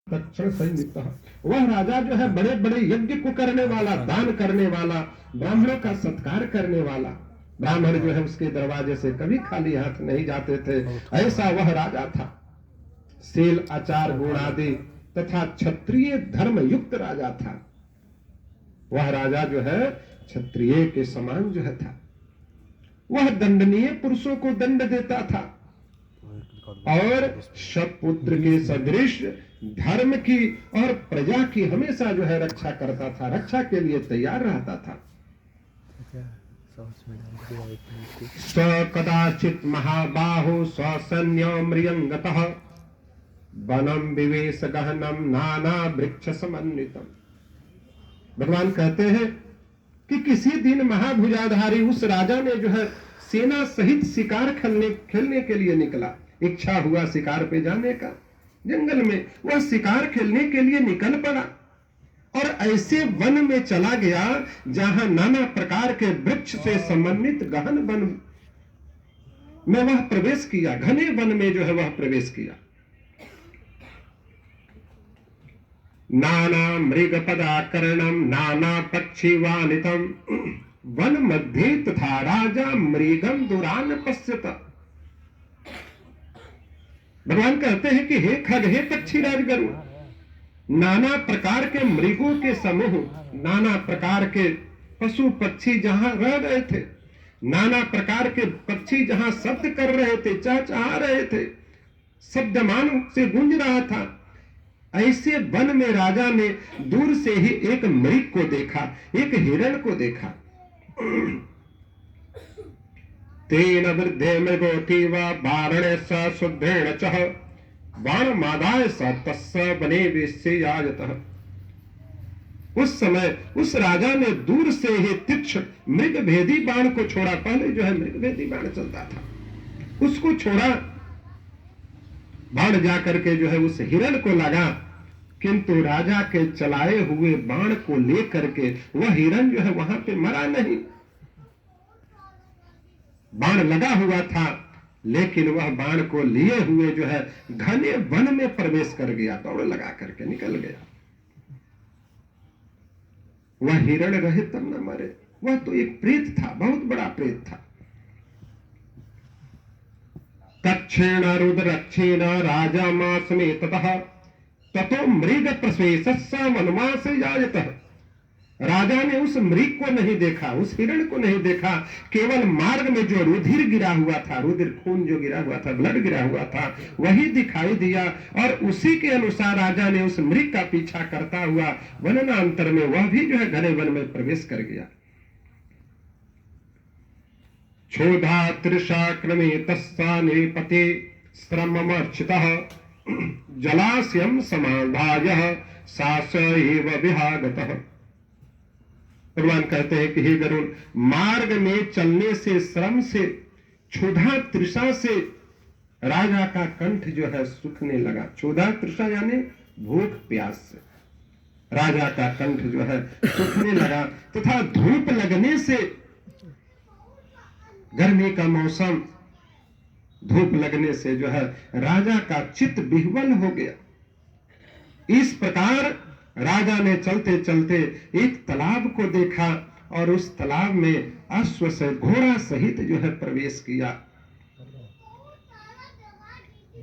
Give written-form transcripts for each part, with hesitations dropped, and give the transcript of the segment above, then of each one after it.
तक्षण संयुक्त, वह राजा जो है बड़े बड़े यज्ञ को करने वाला, दान करने वाला, ब्राह्मणों का सत्कार करने वाला, ब्राह्मण जो है उसके दरवाजे से कभी खाली हाथ नहीं जाते थे, ऐसा वह राजा था। शील आचार गुण आदि तथा क्षत्रिय धर्म युक्त राजा था। वह राजा जो है क्षत्रिय के समान जो है था। वह दंडनीय पुरुषों को दंड देता था और सपुत्र के सदृश धर्म की और प्रजा की हमेशा जो है रक्षा करता था, रक्षा के लिए तैयार रहता था। स कदाचित महाबाहु स्वसैन्य मृयंगतः वनम विवेश गहनम नाना वृक्ष समन्वितम। भगवान कहते हैं कि किसी दिन महाभुजाधारी उस राजा ने जो है सेना सहित शिकार खेलने के लिए निकला। इच्छा हुआ शिकार पे जाने का, जंगल में वह शिकार खेलने के लिए निकल पड़ा और ऐसे वन में चला गया जहां नाना प्रकार के वृक्ष से समन्वित गहन वन में वह प्रवेश किया। घने वन में जो है वह प्रवेश किया। नाना मृग पदाकरणम नाना पक्षी वानितम वन मध्य तथा राजा मृगम दुरान पश्यत। भगवान कहते हैं कि हे खग, हे पक्षी राज गरुड़, नाना प्रकार के मृगों के समूह, नाना प्रकार के पशु पक्षी जहां रह रहे थे, नाना प्रकार के पक्षी जहां शब्द कर रहे थे, चहचहा रहे थे, शब्दमान से गूंज रहा था, ऐसे वन में राजा ने दूर से ही एक मृग को देखा, एक हिरण को देखा। तेन वृद्धे मृगोटी व वारणे स शुद्धेण चह बाण मादाय स तस्य बने विश्यायतः। उस समय उस राजा ने दूर से ही तीक्ष्ण मृग भेदी बाण को छोड़ा। पहले जो है मृग भेदी बाण चलता था, उसको छोड़ा, बाण जाकर के जो है उस हिरण को लगा, किंतु राजा के चलाए हुए बाण को लेकर के वह हिरण जो है वहां पे मरा नहीं। बाण लगा हुआ था, लेकिन वह बाण को लिए हुए जो है घने वन में प्रवेश कर गया, दौड़ लगा करके निकल गया। वह हिरण रहे तब न मरे। वह तो एक प्रेत था, बहुत बड़ा प्रेत था। तक्षेण रुद्रक्षेण राजा मास में ततो मृग प्रश्वेश वनवास जायतः। राजा ने उस मृग को नहीं देखा, उस हिरण को नहीं देखा, केवल मार्ग में जो रुधिर गिरा हुआ था, रुधिर खून जो गिरा हुआ था, ब्लड गिरा हुआ था, वही दिखाई दिया और उसी के अनुसार राजा ने उस मृग का पीछा करता हुआ वनांतर में वह भी जो है घने वन में प्रवेश कर गया। क्षोधा तृषा क्रमे तस्सा निपते श्रममर्चितः जलाशयम समाधाय सास एव विहागतः। भगवान कहते हैं कि हे गरुड़, मार्ग में चलने से, श्रम से, क्षुधा तृषा से राजा का कंठ जो है सूखने लगा। क्षुधा तृषा यानी भूख प्यास से राजा का कंठ जो है सूखने लगा, तथा धूप लगने से, गर्मी का मौसम, धूप लगने से जो है राजा का चित्त विह्वल हो गया। इस प्रकार राजा ने चलते चलते एक तालाब को देखा और उस तालाब में अश्व से घोड़ा सहित जो है प्रवेश किया।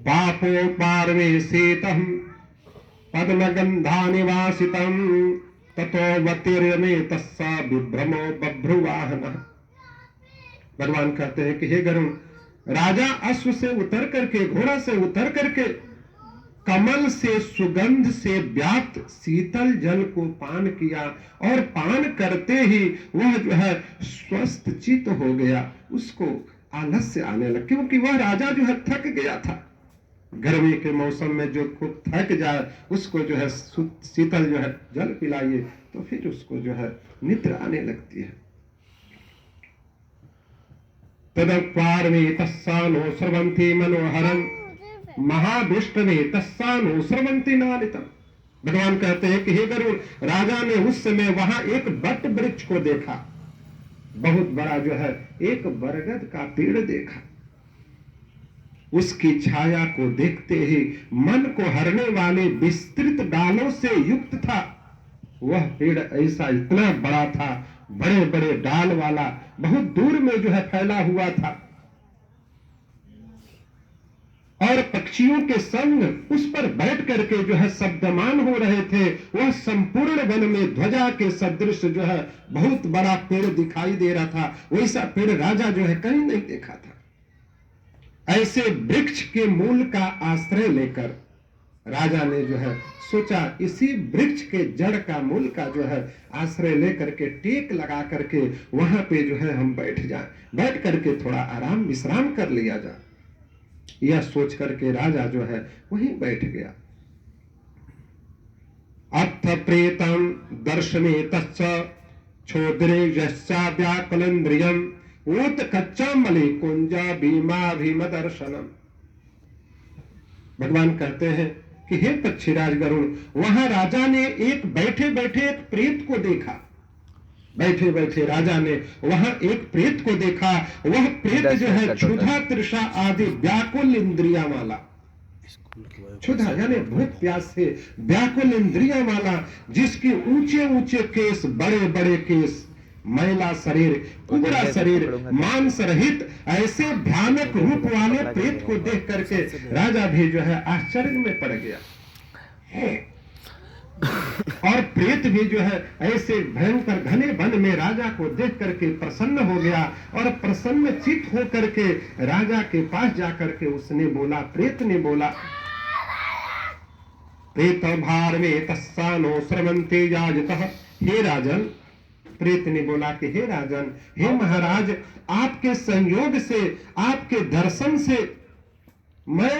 पापो पार्वेशितम पद्मगंधा निवासितम ततो वतिर्मे तस्सा विभ्रमो बभ्रुवाहनः। भगवान कहते हैं कि हे गरुड़, राजा अश्व से उतर करके, घोड़ा से उतर करके कमल से सुगंध से व्याप्त शीतल जल को पान किया और पान करते ही वह जो है स्वस्थ चित्त हो गया। उसको आलस्य आने लगा, क्योंकि वह राजा जो है थक गया था। गर्मी के मौसम में जो खूब थक जाए उसको जो है शीतल जो है जल पिलाइए तो फिर उसको जो है निद्रा आने लगती है। तदपार्वे तस्सानो स्रवंती मनोहरम महादुष्टवे तस्सानो स्रवंती नालितम। भगवान कहते हैं कि हे गरुड़, राजा ने उस समय वहां एक बट वृक्ष को देखा, बहुत बड़ा जो है एक बरगद का पेड़ देखा। उसकी छाया को देखते ही मन को हरने वाले विस्तृत डालों से युक्त था। वह पेड़ ऐसा इतना बड़ा था, बड़े बड़े डाल वाला, बहुत दूर में जो है फैला हुआ था, और पक्षियों के संग उस पर बैठ करके जो है शब्दमान हो रहे थे। वह संपूर्ण वन में ध्वजा के सदृश जो है बहुत बड़ा पेड़ दिखाई दे रहा था। वैसा पेड़ राजा जो है कहीं नहीं देखा था। ऐसे वृक्ष के मूल का आश्रय लेकर राजा ने जो है सोचा, इसी वृक्ष के जड़ का मूल का जो है आश्रय लेकर के टेक लगा करके वहां पे जो है हम बैठ जाए, बैठ करके थोड़ा आराम विश्राम कर लिया जाए। यह सोच करके राजा जो है वहीं बैठ गया। अथ प्रेतम दर्शने तच्च छोदरे व्याकुलेन्द्रियम ऊत कच्चा मलि कुंजा भीमा भीम दर्शनम। भगवान कहते हैं कि हे पक्षीराज गरुड़, वहां राजा ने एक बैठे बैठे एक प्रेत को देखा। बैठे बैठे राजा ने वहां एक प्रेत को देखा। वह प्रेत जो है क्षुधा तृषा आदि व्याकुल इंद्रिया वाला, क्षुधा यानी भूख प्यास से व्याकुल इंद्रिया वाला, जिसके ऊंचे ऊंचे केस, बड़े बड़े केस, मैला शरीर, कुबड़ा शरीर, मांस रहित, ऐसे भयानक रूप वाले प्रेत को देख करके राजा भी जो है आश्चर्य में पड़ गया। और प्रेत भी जो है ऐसे भयंकर घने वन में राजा को देख करके प्रसन्न हो गया, और प्रसन्न चित्त हो करके राजा के पास जाकर के उसने बोला, प्रेत ने बोला, प्रेत भार में तस्सानो श्रवंते याजतः। हे राजन, प्रेत ने बोला कि हे राजन, हे महाराज, आपके संयोग से, आपके दर्शन से मैं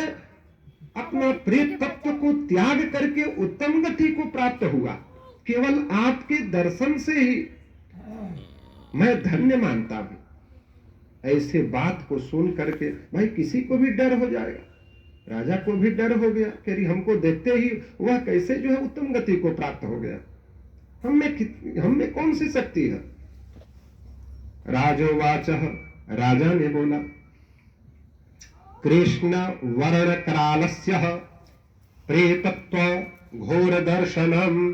अपना प्रेत तत्व को त्याग करके उत्तम गति को प्राप्त हुआ। केवल आपके दर्शन से ही मैं धन्य मानता हूं। ऐसे बात को सुन करके भाई किसी को भी डर हो जाएगा। राजा को भी डर हो गया कि हमको देखते ही वह कैसे जो है उत्तम गति को प्राप्त हो गया, हम में कौन सी शक्ति है। राजोवाच, राजा ने बोला, कृष्ण वर्ण करालस्य प्रेतत्व घोर दर्शनम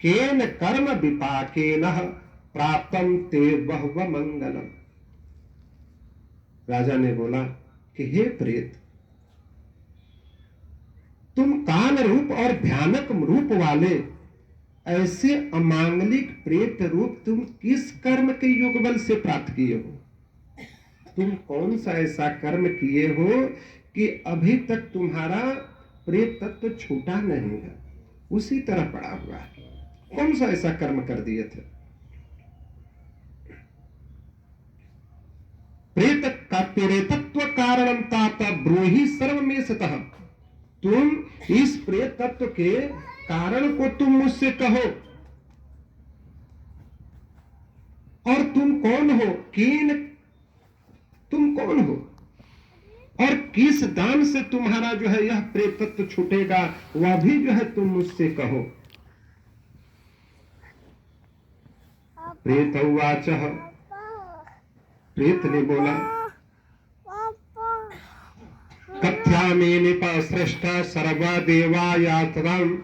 केन कर्म विपाकेन प्राप्तम ते बहुव मंगलम। राजा ने बोला कि हे प्रेत, तुम काल रूप और भयानक रूप वाले ऐसे अमांगलिक प्रेत रूप तुम किस कर्म के युगबल से प्राप्त किए हो? तुम कौन सा ऐसा कर्म किए हो कि अभी तक तुम्हारा प्रेत तत्व छूटा नहीं है, उसी तरह पड़ा हुआ है? कौन सा ऐसा कर्म कर दिए थे? प्रेत का प्रेतत्व कारणम तात ब्रूहि सर्वमेशतः। तुम इस प्रेत तत्व के कारण को तुम मुझसे कहो, और तुम कौन हो? तुम कौन हो और किस दान से तुम्हारा जो है यह प्रेत तत्व छूटेगा, वह भी जो है तुम मुझसे कहो। प्रेत उवाच, प्रेत ने बोला, कथ्यामि निपसृष्ट सर्वा देवा यात्रम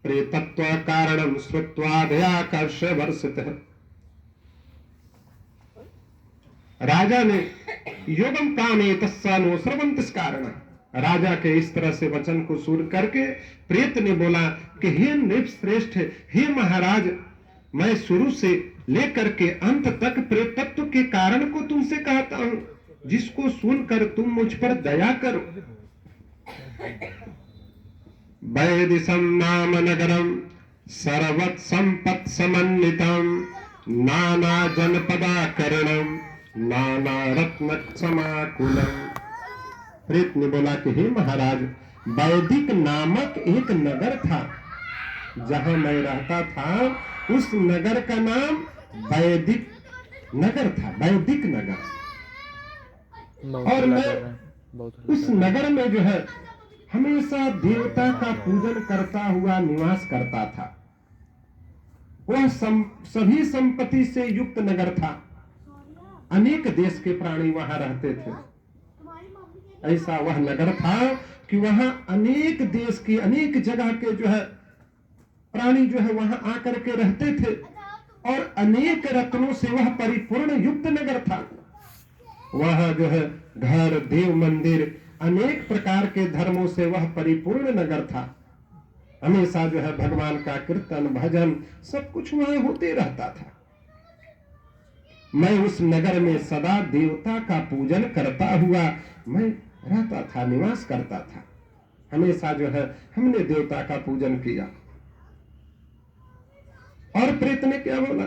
प्रेतत्व कारणम श्रुत्वा दयाकर्ष वर्षितः। राजा ने योगम कामे तस्सानो श्रवंतिस कारण, राजा के इस तरह से वचन को सुन करके प्रेत ने बोला कि हे नृपश्रेष्ठ, हे महाराज, मैं शुरू से लेकर के अंत तक प्रेत तत्व के कारण को तुमसे कहता हूं, जिसको सुनकर तुम मुझ पर दया करो। वैदिशम नाम नगरम सर्वत संपत् समन्वितम नाना जनपदाकरणम नाना रत्न समाकुलम। प्रेत ने बोला कि हे महाराज, वैदिक नामक एक नगर था जहां मैं रहता था, उस नगर का नाम वैदिक नगर था, वैदिक नगर। और मैं उस नगर में जो है हमेशा देवता का पूजन करता हुआ निवास करता था। वह सभी संपत्ति से युक्त नगर था, अनेक देश के प्राणी वहां रहते थे। ऐसा वह नगर था कि वहां अनेक देश के, अनेक जगह के जो है प्राणी जो है वहां आकर के रहते थे और अनेक रत्नों से वह परिपूर्ण युक्त नगर था। वह जो है घर, देव मंदिर, अनेक प्रकार के धर्मों से वह परिपूर्ण नगर था। हमेशा जो है भगवान का कीर्तन, भजन सब कुछ वहां होते रहता था। मैं उस नगर में सदा देवता का पूजन करता हुआ मैं रहता था, निवास करता था। हमेशा जो है हमने देवता का पूजन किया। और प्रेत ने क्या बोला?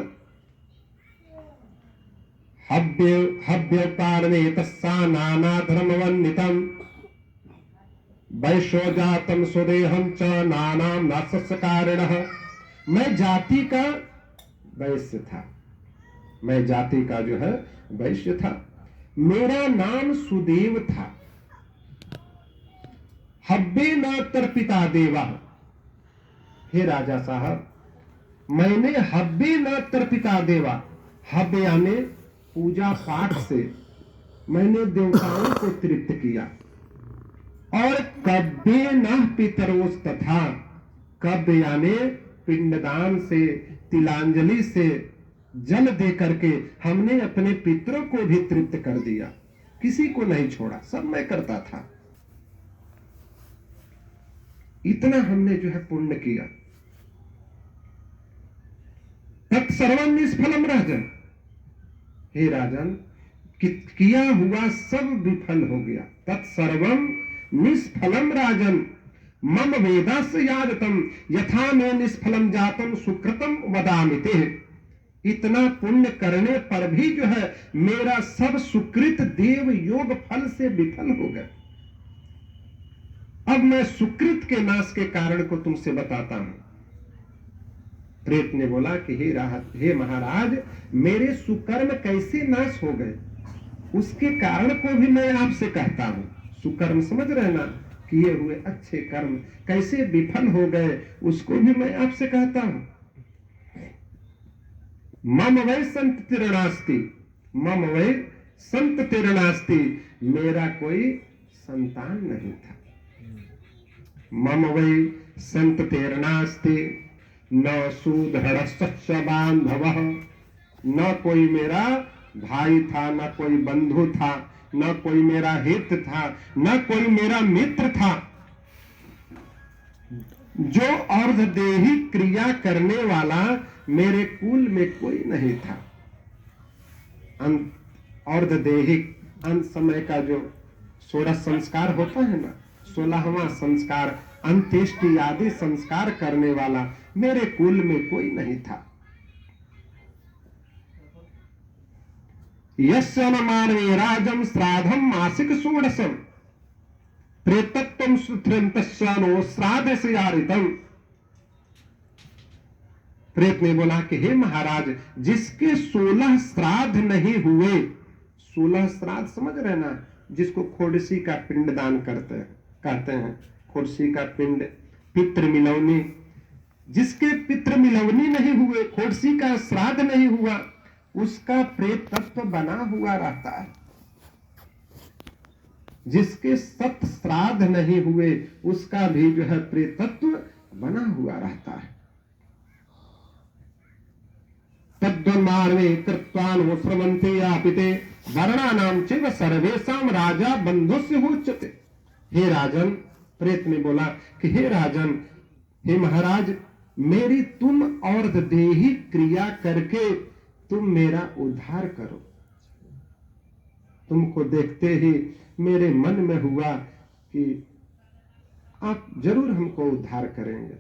हव्य हव्य पारणे तस्सा नाना धर्मवन्नितम वैश्यो जातम स्वदेहम च नानाम नासस्कारिणः। मैं जाति का वैश्य था, मैं जाति का जो है वैश्य था। मेरा नाम सुदेव था। हब्बे न तर्पिता देवा। हे राजा साहब, मैंने हब्बे न तर्पिता देवा, हब यानी पूजा पाठ से मैंने देवताओं को तृप्त किया। और कब्बे न पितरोस तथा, कब यानी पिंडदान से, तिलांजलि से, जल दे करके हमने अपने पितरों को भी तृप्त कर दिया, किसी को नहीं छोड़ा, सब मैं करता था। इतना हमने जो है पुण्य किया। तत्सर्वम निष्फलम राजन। हे राजन, किया हुआ सब विफल हो गया। तत्सर्वम निष्फलम राजन मम वेदास यादतम यथा में निष्फलम जातम सुकृतम वदामिते। इतना पुण्य करने पर भी जो है मेरा सब सुकृत देव योग फल से विफल हो गए। अब मैं सुकृत के नाश के कारण को तुमसे बताता हूं। प्रेत ने बोला कि हे महाराज, मेरे सुकर्म कैसे नाश हो गए, उसके कारण को भी मैं आपसे कहता हूं। सुकर्म समझ रहे ना, किए हुए अच्छे कर्म कैसे विफल हो गए, उसको भी मैं आपसे कहता हूं। मम वै संत तिरणास्ति, मम वै संत तिरणास्ति। मेरा कोई संतान नहीं था। मम वै संत तिरणास्ति न सुदृढ़श्च बांधवः। न कोई मेरा भाई था, न कोई बंधु था, न कोई मेरा हित था, न कोई मेरा मित्र था। जो अर्धदेही क्रिया करने वाला मेरे कुल में कोई नहीं था। अर्धदेहिक अंत समय का जो 16 संस्कार होता है ना, 16वां संस्कार अंत्येष्टि आदि संस्कार करने वाला मेरे कुल में कोई नहीं था। यस्य न मानवे राजम श्राद्धम मासिक षोडशम प्रेतत्वम सुत्रंतस्य नो श्राद्ध से यारितम। प्रेत ने बोला कि हे महाराज, जिसके 16 श्राद्ध नहीं हुए, 16 श्राद्ध समझ रहे ना, जिसको खोडसी का पिंड दान कहते हैं, खोडसी का पिंड, पितृ मिलवनी, जिसके पितृ मिलवनी नहीं हुए, खोडसी का श्राद्ध नहीं हुआ, उसका प्रेत तत्व बना हुआ रहता है। जिसके 7 श्राद्ध नहीं हुए, उसका भी जो है प्रेत तत्व बना हुआ रहता है। तद्वन्मार्वे कृत्वानो श्रवन्ते यापिते वर्णानाम चैव सर्वेषां राजा बंधुस्य होच्यते। हे राजन, प्रेत ने बोला कि हे राजन, हे महाराज, मेरी तुम और देही क्रिया करके तुम मेरा उद्धार करो। तुमको देखते ही मेरे मन में हुआ कि आप जरूर हमको उद्धार करेंगे,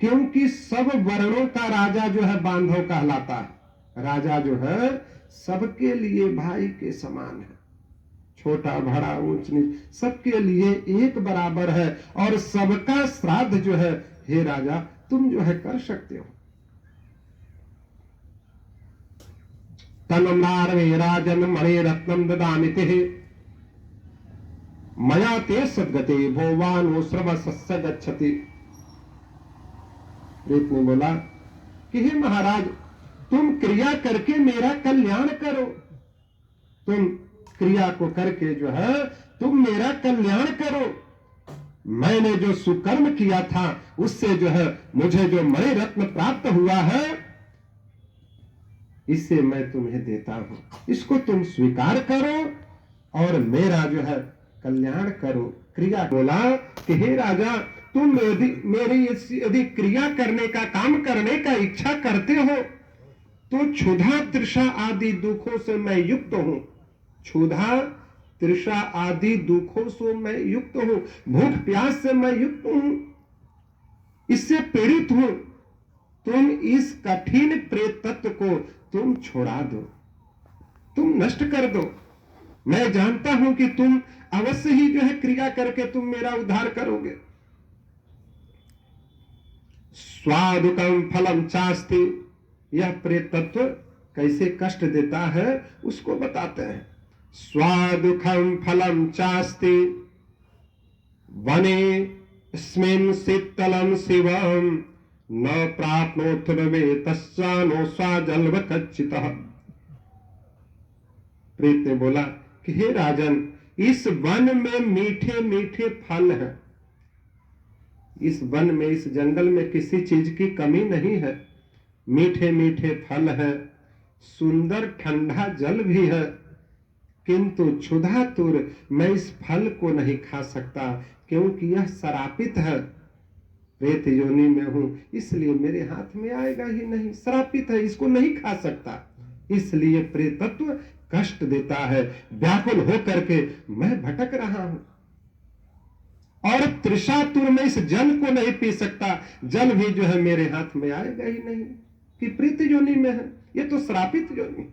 क्योंकि सब वर्णों का राजा जो है बांधव कहलाता है। राजा जो है सबके लिए भाई के समान है, छोटा बड़ा ऊंच नीच सबके लिए एक बराबर है, और सबका श्राद्ध जो है हे राजा तुम जो है कर सकते हो। तन्नार्वे राजन मणे रत्नम ददामिते मया ते सद्गते भोवानो श्रवसस्य गच्छति। प्रेत ने बोला कि हे महाराज, तुम क्रिया करके मेरा कल्याण करो। तुम क्रिया को करके जो है तुम मेरा कल्याण करो। मैंने जो सुकर्म किया था उससे जो है मुझे जो मणि रत्न प्राप्त हुआ है, इससे मैं तुम्हें देता हूं, इसको तुम स्वीकार करो और मेरा जो है कल्याण करो। क्रिया बोला कि हे राजा, तुम यदि मेरी यदि क्रिया करने का, काम करने का इच्छा करते हो तो क्षुधा तृषा आदि दुखों से मैं युक्त हूं। क्षुधा तृषा आदि दुखों से मैं युक्त हूं, भूख प्यास से मैं युक्त हूं, इससे पीड़ित हूं। तुम इस कठिन प्रेत तत्व को तुम छोड़ा दो, तुम नष्ट कर दो। मैं जानता हूं कि तुम अवश्य ही जो है क्रिया करके तुम मेरा उद्धार करोगे। स्वादुकम फलम चास्ति, यह प्रेत तत्व कैसे कष्ट देता है उसको बताते हैं। स्वादुखम फलम चास्ति वने स्मिन् शीतलम शिवम न प्राप्नोथ में तस्सानो स्वाजल्व कच्चितः। प्रेत ने बोला कि हे राजन, इस वन में मीठे मीठे फल हैं, इस वन में, इस जंगल में किसी चीज की कमी नहीं है। मीठे मीठे फल है, सुंदर ठंडा जल भी है, किंतु क्षुधातुर मैं इस फल को नहीं खा सकता क्योंकि यह श्रापित है। प्रेत योनि में हूं इसलिए मेरे हाथ में आएगा ही नहीं, श्रापित है, इसको नहीं खा सकता। इसलिए प्रेतत्व कष्ट देता है। व्याकुल होकर के मैं भटक रहा हूं और तृषातुर में इस जल को नहीं पी सकता, जल भी जो है मेरे हाथ में आएगा ही नहीं कि प्रेत योनि में है, ये तो श्रापित योनि।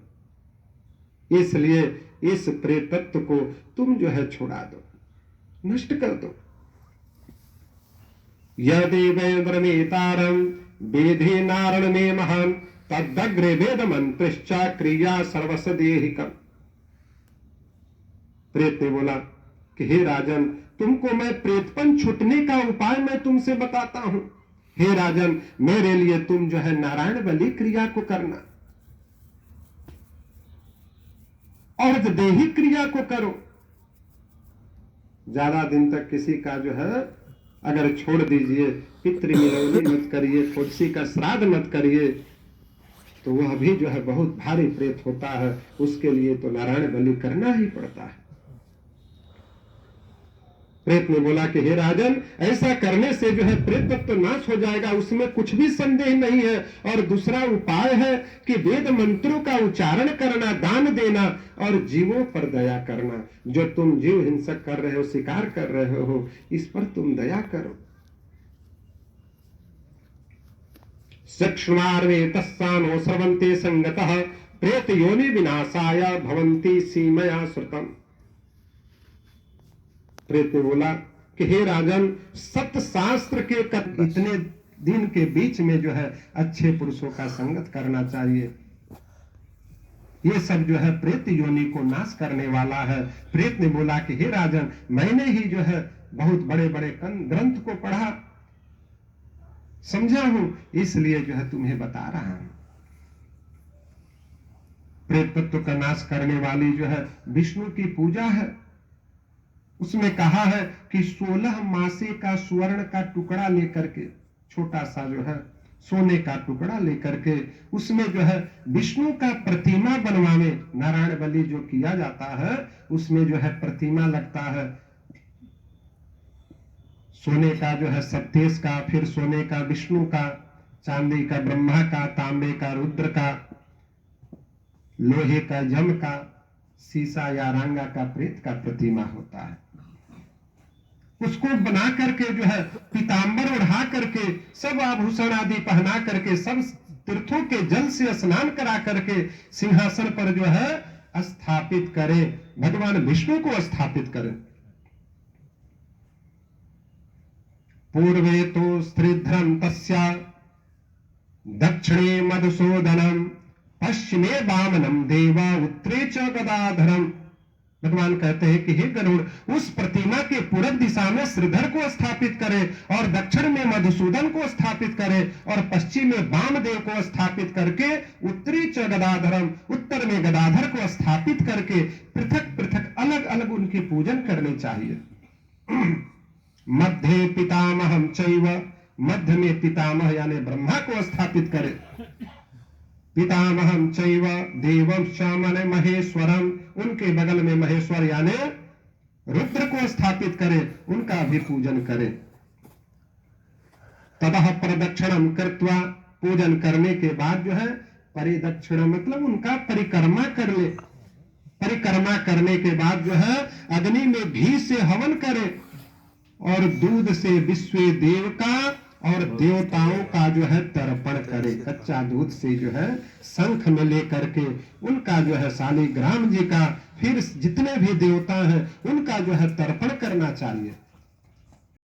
इसलिए इस प्रेतत्व को तुम जो है छुड़ा दो, नष्ट कर दो। यदि वेद्रमेतारं वेदे नारण में महान तदग्रे वेद मंत्रिश्चा क्रिया सर्वस देहिकम। प्रेत ने बोला कि हे राजन, तुमको मैं प्रेतपन छूटने का उपाय मैं तुमसे बताता हूं। हे राजन, मेरे लिए तुम जो है नारायण बलि क्रिया को करना, अर्ध देही क्रिया को करो। ज्यादा दिन तक किसी का जो है अगर छोड़ दीजिए, पितृमिलौनी मत करिए, तुलसी का श्राद्ध मत करिए, तो वह भी जो है बहुत भारी प्रेत होता है, उसके लिए तो नारायण बलि करना ही पड़ता है। प्रेत ने बोला कि हे राजन, ऐसा करने से जो है प्रेत तत्व नाश हो जाएगा, उसमें कुछ भी संदेह नहीं है। और दूसरा उपाय है कि वेद मंत्रों का उच्चारण करना, दान देना और जीवों पर दया करना। जो तुम जीव हिंसक कर रहे हो, शिकार कर रहे हो, इस पर तुम दया करो। चक्षुमार्वे तस्सानो स्रवन्ते संगतः प्रेत योनि विनाशाय भवन्ति सीमया श्रुतम्। प्रेत ने बोला कि हे राजन, सत्य शास्त्र के इतने दिन के बीच में जो है अच्छे पुरुषों का संगत करना चाहिए। ये सब जो है प्रेत योनि को नाश करने वाला है। प्रेत ने बोला कि हे राजन, मैंने ही जो है बहुत बड़े बड़े ग्रंथ को पढ़ा, समझा हूं, इसलिए जो है तुम्हें बता रहा हूं। प्रेत तत्व का नाश करने वाली जो है विष्णु की पूजा है। उसमें कहा है कि 16 मासे का स्वर्ण का टुकड़ा लेकर के, छोटा सा जो है सोने का टुकड़ा लेकर के, उसमें जो है विष्णु का प्रतिमा बनवाने, नारायण बलि जो किया जाता है उसमें जो है प्रतिमा लगता है, सोने का जो है सत्तेश का, फिर सोने का विष्णु का, चांदी का ब्रह्मा का, तांबे का रुद्र का, लोहे का यम का, सीसा या रांगा का प्रेत का प्रतिमा होता है। उसको बना करके जो है पीतांबर ओढ़ा करके, सब आभूषण आदि पहना करके, सब तीर्थों के जल से स्नान करा करके सिंहासन पर जो है स्थापित करें, भगवान विष्णु को स्थापित करें। पूर्वे तो स्त्रीध्रम तस्या दक्षिणे मधुसूदनम पश्चिमे वामनम देवा उत्तरे च गदाधरम। भगवान कहते हैं कि हे गरुड़, उस प्रतिमा के पूरब दिशा में श्रीधर को स्थापित करे और दक्षिण में मधुसूदन को स्थापित करे और पश्चिम में वामदेव को स्थापित करके उत्तरी च गदाधरम, उत्तर में गदाधर को स्थापित करके पृथक पृथक अलग अलग उनकी पूजन करनी चाहिए। मध्य पितामहम चैव, मध्य में पितामह यानी ब्रह्मा को स्थापित करे। पितामहम चैव देवम श्यामने महेश्वरम, उनके बगल में महेश्वर यानी रुद्र को स्थापित करे, उनका भी पूजन करे। ततः प्रदक्षिणम कृत्वा, पूजन करने के बाद जो है परिदक्षिण मतलब उनका परिक्रमा कर ले। परिक्रमा करने के बाद जो है अग्नि में घी से हवन करे और दूध से विश्व देव का और देवताओं का जो है तर्पण करे। कच्चा दूध से जो है शंख में लेकर के उनका जो है शालिग्राम जी का, फिर जितने भी देवता हैं उनका जो है तर्पण करना चाहिए।